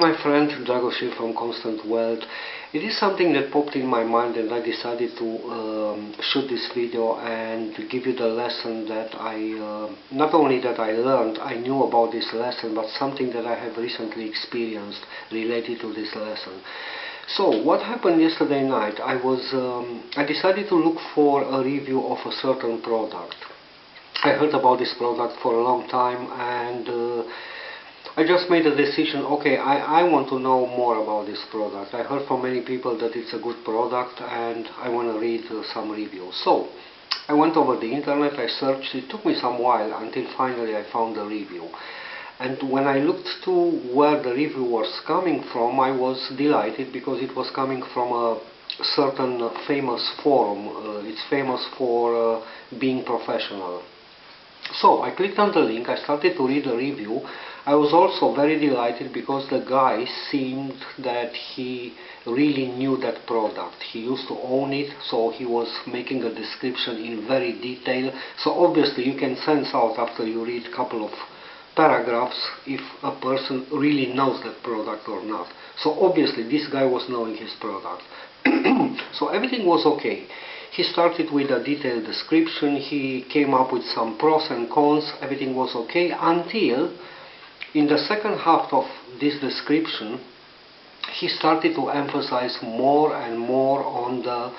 my friend Dragos here from Constant Wealth. It is something that popped in my mind and I decided to shoot this video and give you the lesson that not only that I learned, I knew about this lesson, but something that I have recently experienced related to this lesson. So what happened yesterday night? I decided to look for a review of a certain product. I heard about this product for a long time and I just made a decision, okay, I want to know more about this product. I heard from many people that it's a good product and I want to read some reviews. So I went over the internet, I searched, it took me some while until finally I found the review. And when I looked to where the review was coming from, I was delighted because it was coming from a certain famous forum. It's famous for being professional. So I clicked on the link, I started to read the review. I was also very delighted because the guy seemed that he really knew that product. He used to own it, so he was making a description in very detail. So obviously you can sense out after you read a couple of paragraphs if a person really knows that product or not. So obviously this guy was knowing his product. So everything was okay. He started with a detailed description, he came up with some pros and cons, everything was okay until in the second half of this description he started to emphasize more and more on the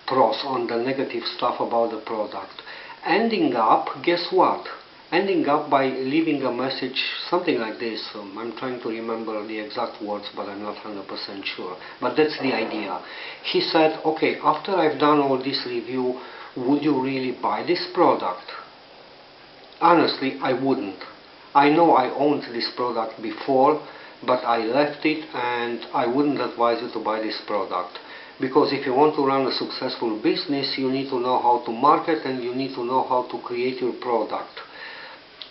pros, on the negative stuff about the product. Ending up, guess what? Ending up by leaving a message, something like this. I'm trying to remember the exact words, but I'm not 100% sure. But that's the idea. He said, okay, after I've done all this review, would you really buy this product? Honestly, I wouldn't. I know I owned this product before, but I left it and I wouldn't advise you to buy this product. Because if you want to run a successful business, you need to know how to market and you need to know how to create your product.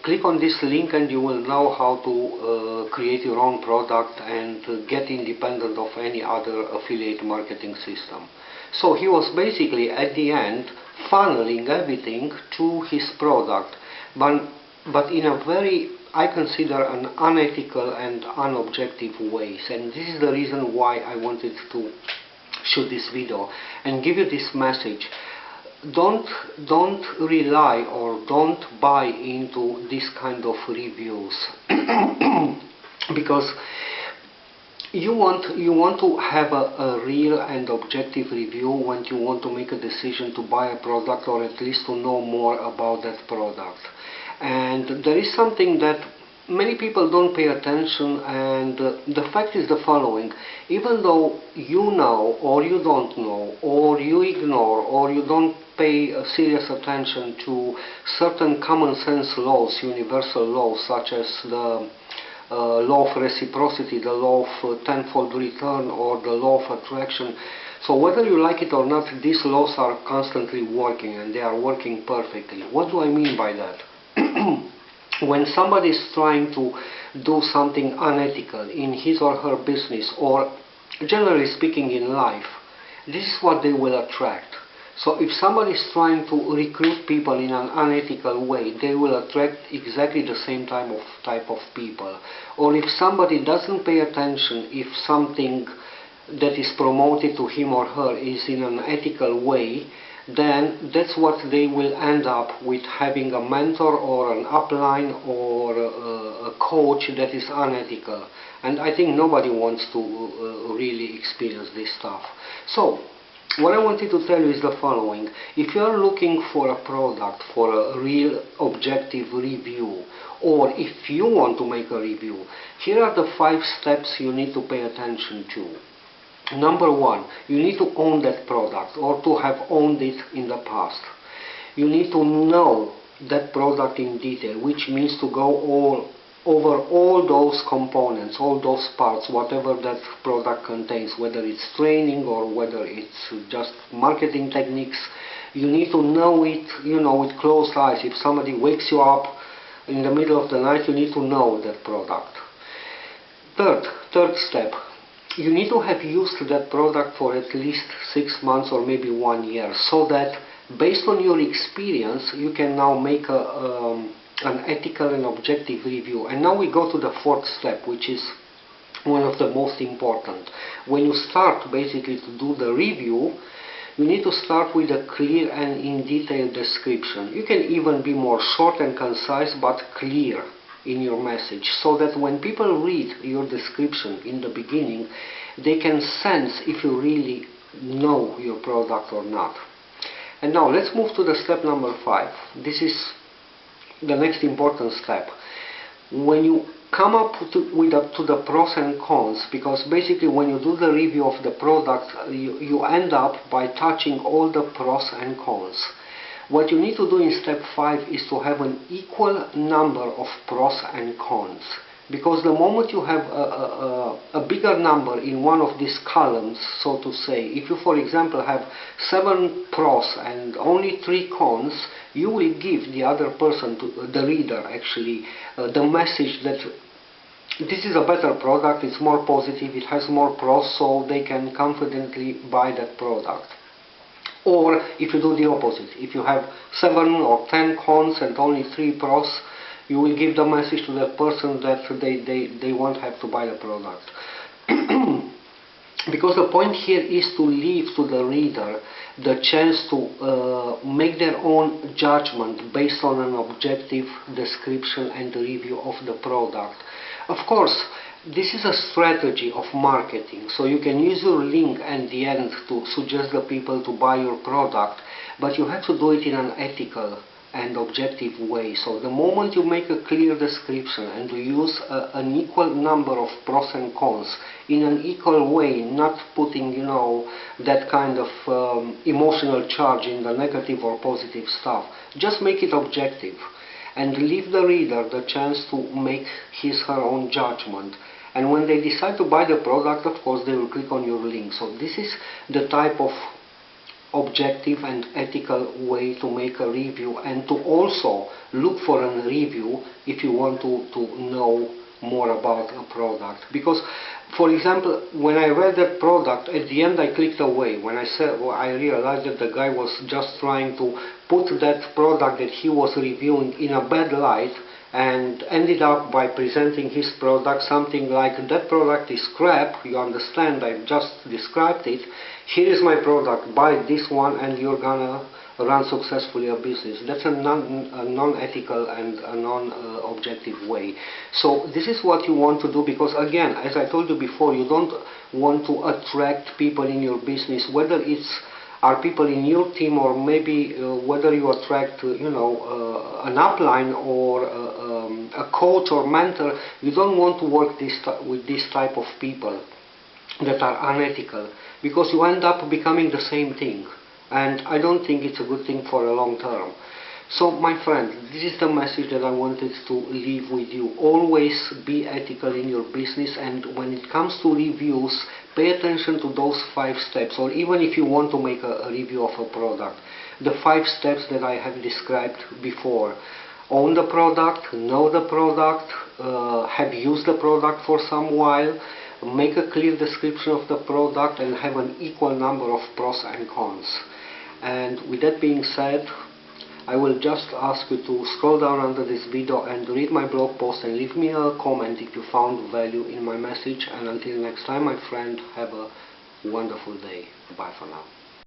Click on this link and you will know how to create your own product and get independent of any other affiliate marketing system. So he was basically at the end funneling everything to his product, but in a very, I consider, an unethical and unobjective ways. And this is the reason why I wanted to shoot this video and give you this message. Don't rely or don't buy into this kind of reviews because you want to have a real and objective review when you want to make a decision to buy a product or at least to know more about that product. And there is something that many people don't pay attention, and the fact is the following: even though you know or you don't know or you ignore or you don't pay serious attention to certain common sense laws, universal laws such as the law of reciprocity, the law of tenfold return, or the law of attraction, so whether you like it or not, these laws are constantly working and they are working perfectly. What do I mean by that? When somebody is trying to do something unethical in his or her business, or generally speaking in life, this is what they will attract. So if somebody is trying to recruit people in an unethical way, they will attract exactly the same type of people. Or if somebody doesn't pay attention, if something that is promoted to him or her is in an ethical way, then that's what they will end up with, having a mentor or an upline or a coach that is unethical. And I think nobody wants to really experience this stuff. So what I wanted to tell you is the following: if you are looking for a product, for a real objective review, or if you want to make a review, here are the 5 steps you need to pay attention to. Number 1, you need to own that product or to have owned it in the past. You need to know that product in detail, which means to go over all those components, all those parts, whatever that product contains, whether it's training or whether it's just marketing techniques. You need to know it, with closed eyes. If somebody wakes you up in the middle of the night, you need to know that product. Third step. You need to have used that product for at least 6 months or maybe 1 year, so that based on your experience you can now make an ethical and objective review. And now we go to the 4th step, which is one of the most important. When you start basically to do the review, you need to start with a clear and in detail description. You can even be more short and concise but clear in your message, so that when people read your description in the beginning, they can sense if you really know your product or not. And now let's move to the step number 5. This is the next important step. When you come up to the pros and cons, because basically when you do the review of the product, you end up by touching all the pros and cons. What you need to do in step 5 is to have an equal number of pros and cons. Because the moment you have a bigger number in one of these columns, so to say, if you for example have 7 pros and only 3 cons, you will give the other person, the reader actually, the message that this is a better product, it's more positive, it has more pros, so they can confidently buy that product. Or if you do the opposite, if you have 7 or 10 cons and only 3 pros, you will give the message to that person that they won't have to buy the product. Because the point here is to leave to the reader the chance to make their own judgment based on an objective description and review of the product. Of course, this is a strategy of marketing, so you can use your link at the end to suggest the people to buy your product, but you have to do it in an ethical and objective way. So the moment you make a clear description and you use an equal number of pros and cons in an equal way, not putting, you know, that kind of emotional charge in the negative or positive stuff, just make it objective and leave the reader the chance to make her own judgment. And when they decide to buy the product, of course, they will click on your link. So this is the type of objective and ethical way to make a review, and to also look for a review if you want to know more about a product. Because, for example, when I read that product, at the end I clicked away. When I said, well, I realized that the guy was just trying to put that product that he was reviewing in a bad light, and ended up by presenting his product something like, that product is crap, you understand, I've just described it, here is my product, buy this one and you're gonna run successfully a business. That's a non-ethical and a non-objective way. So this is what you want to do, because again, as I told you before, you don't want to attract people in your business, whether it's are people in your team, or maybe whether you attract an upline or a coach or mentor. You don't want to work with this type of people that are unethical, because you end up becoming the same thing, and I don't think it's a good thing for a long term. So my friend, this is the message that I wanted to leave with you. Always be ethical in your business, and when it comes to reviews, pay attention to those 5 steps, or even if you want to make a review of a product, the 5 steps that I have described before. Own the product, know the product, have used the product for some while, make a clear description of the product, and have an equal number of pros and cons. And with that being said, I will just ask you to scroll down under this video and read my blog post and leave me a comment if you found value in my message. And until next time, my friend, have a wonderful day. Bye for now.